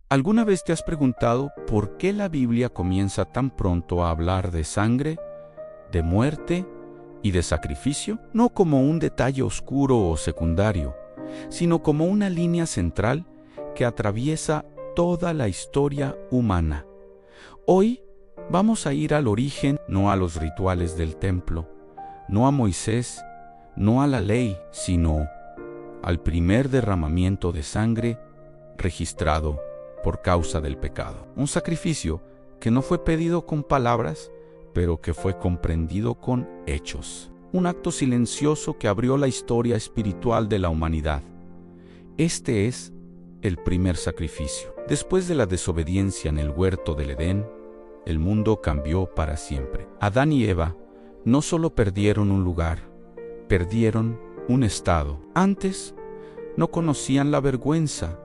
¿Alguna vez te has preguntado por qué la Biblia comienza tan pronto a hablar de sangre, de muerte y de sacrificio? No como un detalle oscuro o secundario, sino como una línea central que atraviesa toda la historia humana. Hoy vamos a ir al origen, no a los rituales del templo, no a Moisés, no a la ley, sino al primer derramamiento de sangre registrado por causa del pecado. Un sacrificio que no fue pedido con palabras, pero que fue comprendido con hechos. Un acto silencioso que abrió la historia espiritual de la humanidad. Este es el primer sacrificio. Después de la desobediencia en el huerto del Edén, el mundo cambió para siempre. Adán y Eva no solo perdieron un lugar, perdieron un estado. Antes no conocían la vergüenza,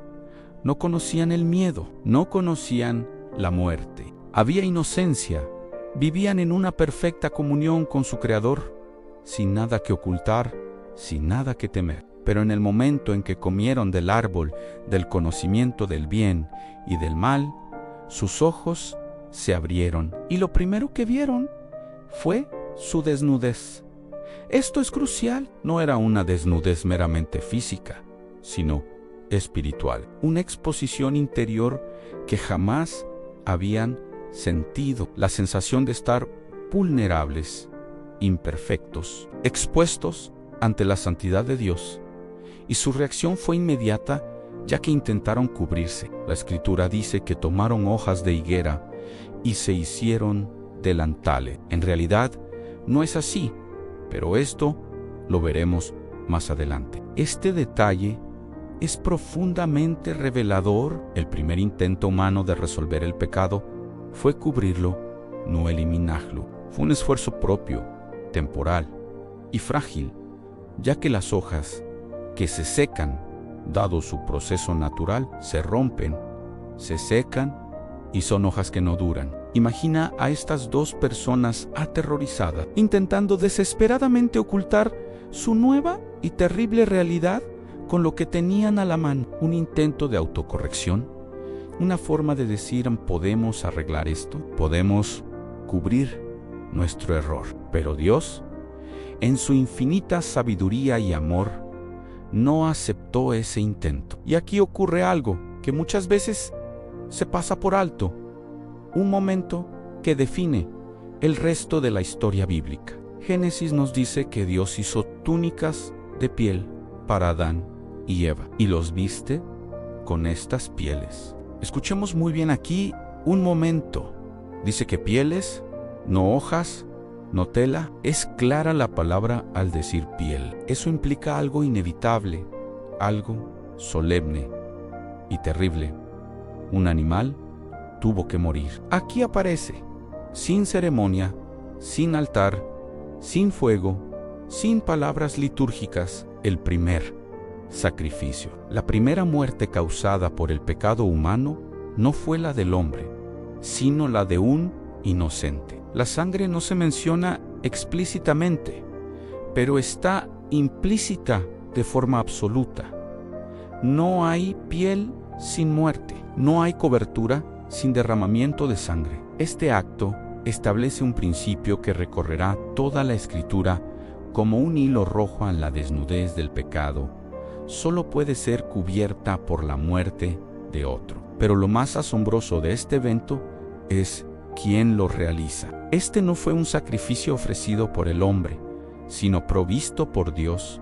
no conocían el miedo, no conocían la muerte. Había inocencia, vivían en una perfecta comunión con su Creador, sin nada que ocultar, sin nada que temer. Pero en el momento en que comieron del árbol del conocimiento del bien y del mal, sus ojos se abrieron y lo primero que vieron fue su desnudez. Esto es crucial, no era una desnudez meramente física, sino espiritual, una exposición interior que jamás habían sentido, la sensación de estar vulnerables, imperfectos, expuestos ante la santidad de Dios, y su reacción fue inmediata, ya que intentaron cubrirse. La Escritura dice que tomaron hojas de higuera y se hicieron delantales. En realidad, no es así, pero esto lo veremos más adelante. Este detalle es profundamente revelador. El primer intento humano de resolver el pecado fue cubrirlo, no eliminarlo. Fue un esfuerzo propio, temporal y frágil, ya que las hojas que se secan, dado su proceso natural, se rompen, se secan y son hojas que no duran. Imagina a estas dos personas aterrorizadas, intentando desesperadamente ocultar su nueva y terrible realidad con lo que tenían a la mano. Un intento de autocorrección, una forma de decir: podemos arreglar esto, podemos cubrir nuestro error. Pero Dios, en su infinita sabiduría y amor, no aceptó ese intento. Y aquí ocurre algo que muchas veces se pasa por alto, un momento que define el resto de la historia bíblica. Génesis nos dice que Dios hizo túnicas de piel para Adán y Eva, y los viste con estas pieles. Escuchemos muy bien aquí un momento. Dice que pieles, no hojas, no tela. Es clara la palabra al decir piel. Eso implica algo inevitable, algo solemne y terrible. Un animal tuvo que morir. Aquí aparece, sin ceremonia, sin altar, sin fuego, sin palabras litúrgicas, el primer sacrificio. La primera muerte causada por el pecado humano no fue la del hombre, sino la de un inocente. La sangre no se menciona explícitamente, pero está implícita de forma absoluta. No hay piel sin muerte, no hay cobertura sin derramamiento de sangre. Este acto establece un principio que recorrerá toda la Escritura como un hilo rojo en la desnudez del pecado. Solo puede ser cubierta por la muerte de otro. Pero lo más asombroso de este evento es quién lo realiza. Este no fue un sacrificio ofrecido por el hombre, sino provisto por Dios.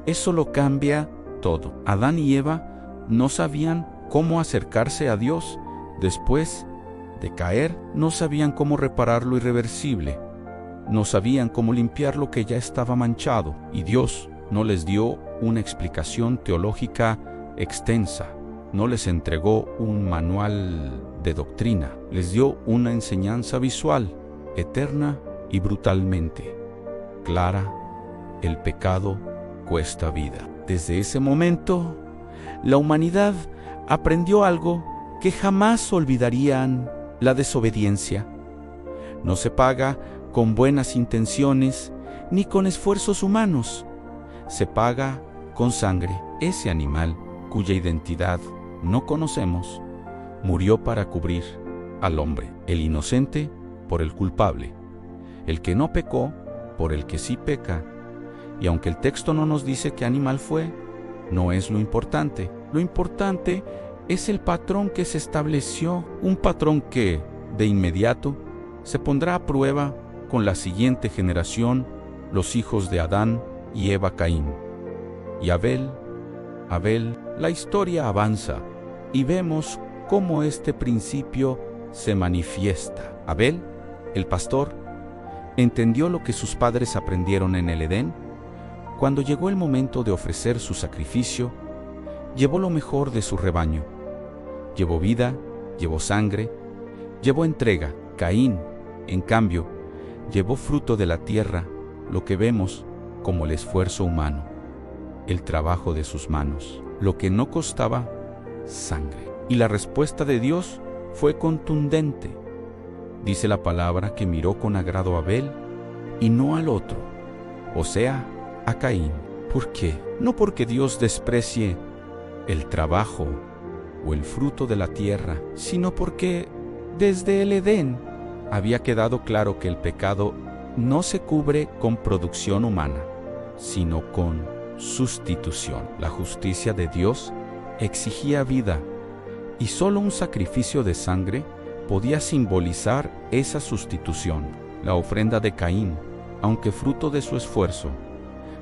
Eso lo cambia todo. Adán y Eva no sabían cómo acercarse a Dios después de caer, no sabían cómo reparar lo irreversible, no sabían cómo limpiar lo que ya estaba manchado, y Dios no les dio una explicación teológica extensa, no les entregó un manual de doctrina, les dio una enseñanza visual, eterna y brutalmente clara: el pecado cuesta vida. Desde ese momento, la humanidad aprendió algo que jamás olvidarían: la desobediencia no se paga con buenas intenciones ni con esfuerzos humanos, se paga con sangre. Ese animal, cuya identidad no conocemos, murió para cubrir al hombre, el inocente por el culpable, el que no pecó por el que sí peca. Y aunque el texto no nos dice qué animal fue, no es lo importante. Lo importante es el patrón que se estableció, un patrón que, de inmediato, se pondrá a prueba con la siguiente generación, los hijos de Adán y Eva Caín. Y Abel, la historia avanza y vemos cómo este principio se manifiesta. Abel, el pastor, entendió lo que sus padres aprendieron en el Edén. Cuando llegó el momento de ofrecer su sacrificio, llevó lo mejor de su rebaño. Llevó vida, llevó sangre, llevó entrega. Caín, en cambio, llevó fruto de la tierra, lo que vemos como el esfuerzo humano, el trabajo de sus manos, lo que no costaba sangre. Y la respuesta de Dios fue contundente. Dice la palabra que miró con agrado a Abel y no al otro, o sea, a Caín. ¿Por qué? No porque Dios desprecie el trabajo o el fruto de la tierra, sino porque desde el Edén había quedado claro que el pecado no se cubre con producción humana, sino con sustitución. La justicia de Dios exigía vida y solo un sacrificio de sangre podía simbolizar esa sustitución. La ofrenda de Caín, aunque fruto de su esfuerzo,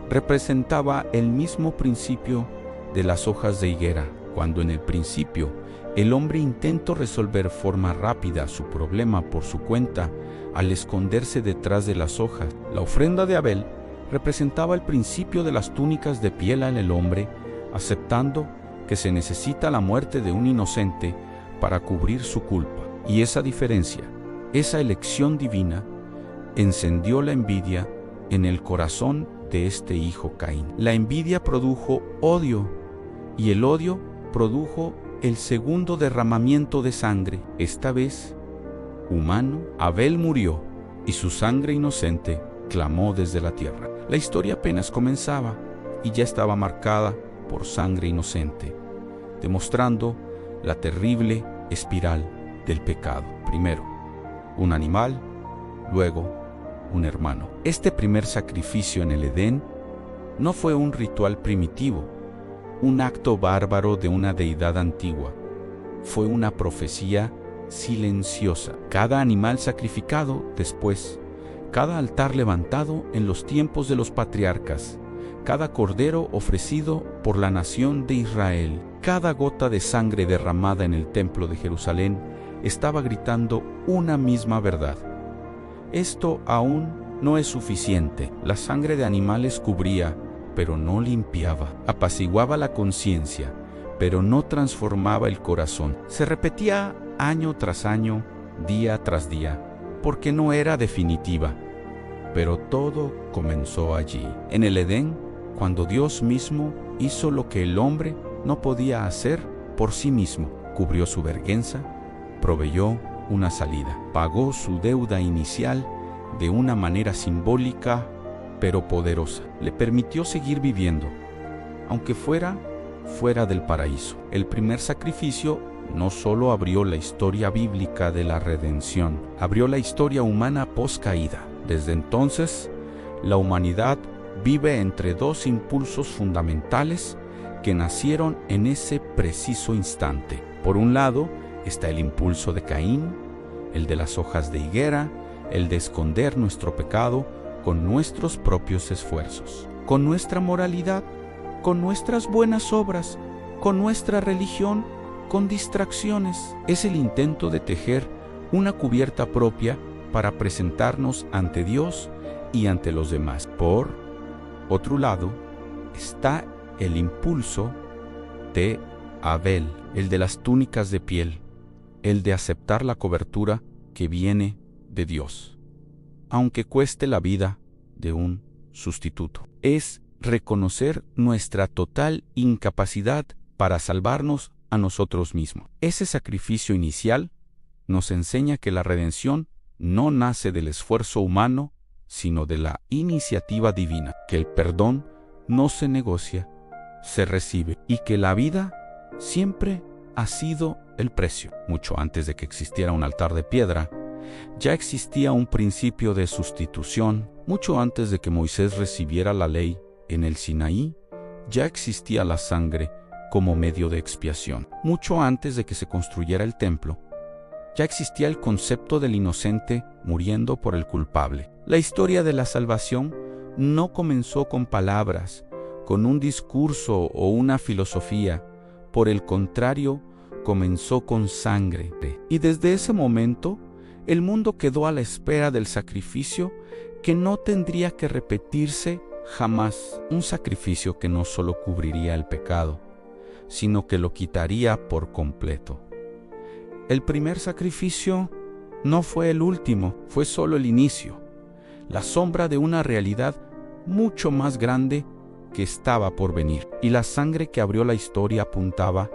representaba el mismo principio de las hojas de higuera. Cuando en el principio el hombre intentó resolver forma rápida su problema por su cuenta al esconderse detrás de las hojas, la ofrenda de Abel representaba el principio de las túnicas de piel en el hombre, aceptando que se necesita la muerte de un inocente para cubrir su culpa. Y esa diferencia, esa elección divina, encendió la envidia en el corazón de este hijo Caín. La envidia produjo odio y el odio produjo el segundo derramamiento de sangre, esta vez humano. Abel murió y su sangre inocente clamó desde la tierra. La historia apenas comenzaba y ya estaba marcada por sangre inocente, demostrando la terrible espiral del pecado. Primero, un animal, luego un hermano. Este primer sacrificio en el Edén no fue un ritual primitivo, un acto bárbaro de una deidad antigua. Fue una profecía silenciosa. Cada animal sacrificado después, cada altar levantado en los tiempos de los patriarcas, cada cordero ofrecido por la nación de Israel, cada gota de sangre derramada en el templo de Jerusalén estaba gritando una misma verdad. Esto aún no es suficiente. La sangre de animales cubría, pero no limpiaba. Apaciguaba la conciencia, pero no transformaba el corazón. Se repetía año tras año, día tras día, porque no era definitiva. Pero todo comenzó allí, en el Edén, cuando Dios mismo hizo lo que el hombre no podía hacer por sí mismo. Cubrió su vergüenza, proveyó una salida, pagó su deuda inicial de una manera simbólica pero poderosa. Le permitió seguir viviendo, aunque fuera fuera del paraíso. El primer sacrificio no solo abrió la historia bíblica de la redención, abrió la historia humana post-caída. Desde entonces, la humanidad vive entre dos impulsos fundamentales que nacieron en ese preciso instante. Por un lado, está el impulso de Caín, el de las hojas de higuera, el de esconder nuestro pecado con nuestros propios esfuerzos, con nuestra moralidad, con nuestras buenas obras, con nuestra religión, con distracciones. Es el intento de tejer una cubierta propia para presentarnos ante Dios y ante los demás. Por otro lado, está el impulso de Abel, el de las túnicas de piel, el de aceptar la cobertura que viene de Dios, aunque cueste la vida de un sustituto. Es reconocer nuestra total incapacidad para salvarnos a nosotros mismos. Ese sacrificio inicial nos enseña que la redención no nace del esfuerzo humano, sino de la iniciativa divina, que el perdón no se negocia, se recibe, y que la vida siempre ha sido el precio. Mucho antes de que existiera un altar de piedra, ya existía un principio de sustitución. Mucho antes de que Moisés recibiera la ley en el Sinaí, ya existía la sangre como medio de expiación. Mucho antes de que se construyera el templo, ya existía el concepto del inocente muriendo por el culpable. La historia de la salvación no comenzó con palabras, con un discurso o una filosofía. Por el contrario, comenzó con sangre. Y desde ese momento, el mundo quedó a la espera del sacrificio que no tendría que repetirse jamás. Un sacrificio que no solo cubriría el pecado, sino que lo quitaría por completo. El primer sacrificio no fue el último, fue solo el inicio, la sombra de una realidad mucho más grande que estaba por venir. Y la sangre que abrió la historia apuntaba,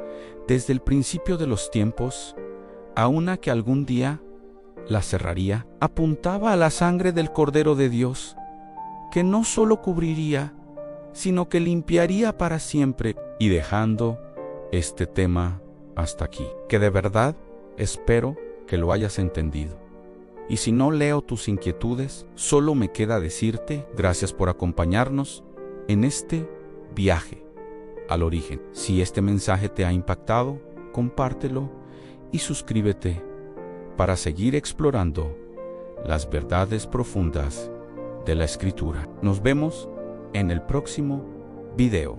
desde el principio de los tiempos, a una que algún día la cerraría. Apuntaba a la sangre del Cordero de Dios, que no solo cubriría, sino que limpiaría para siempre. Y dejando este tema hasta aquí, que de verdad espero que lo hayas entendido. Y si no leo tus inquietudes, solo me queda decirte gracias por acompañarnos en este viaje al origen. Si este mensaje te ha impactado, compártelo y suscríbete para seguir explorando las verdades profundas de la Escritura. Nos vemos en el próximo video.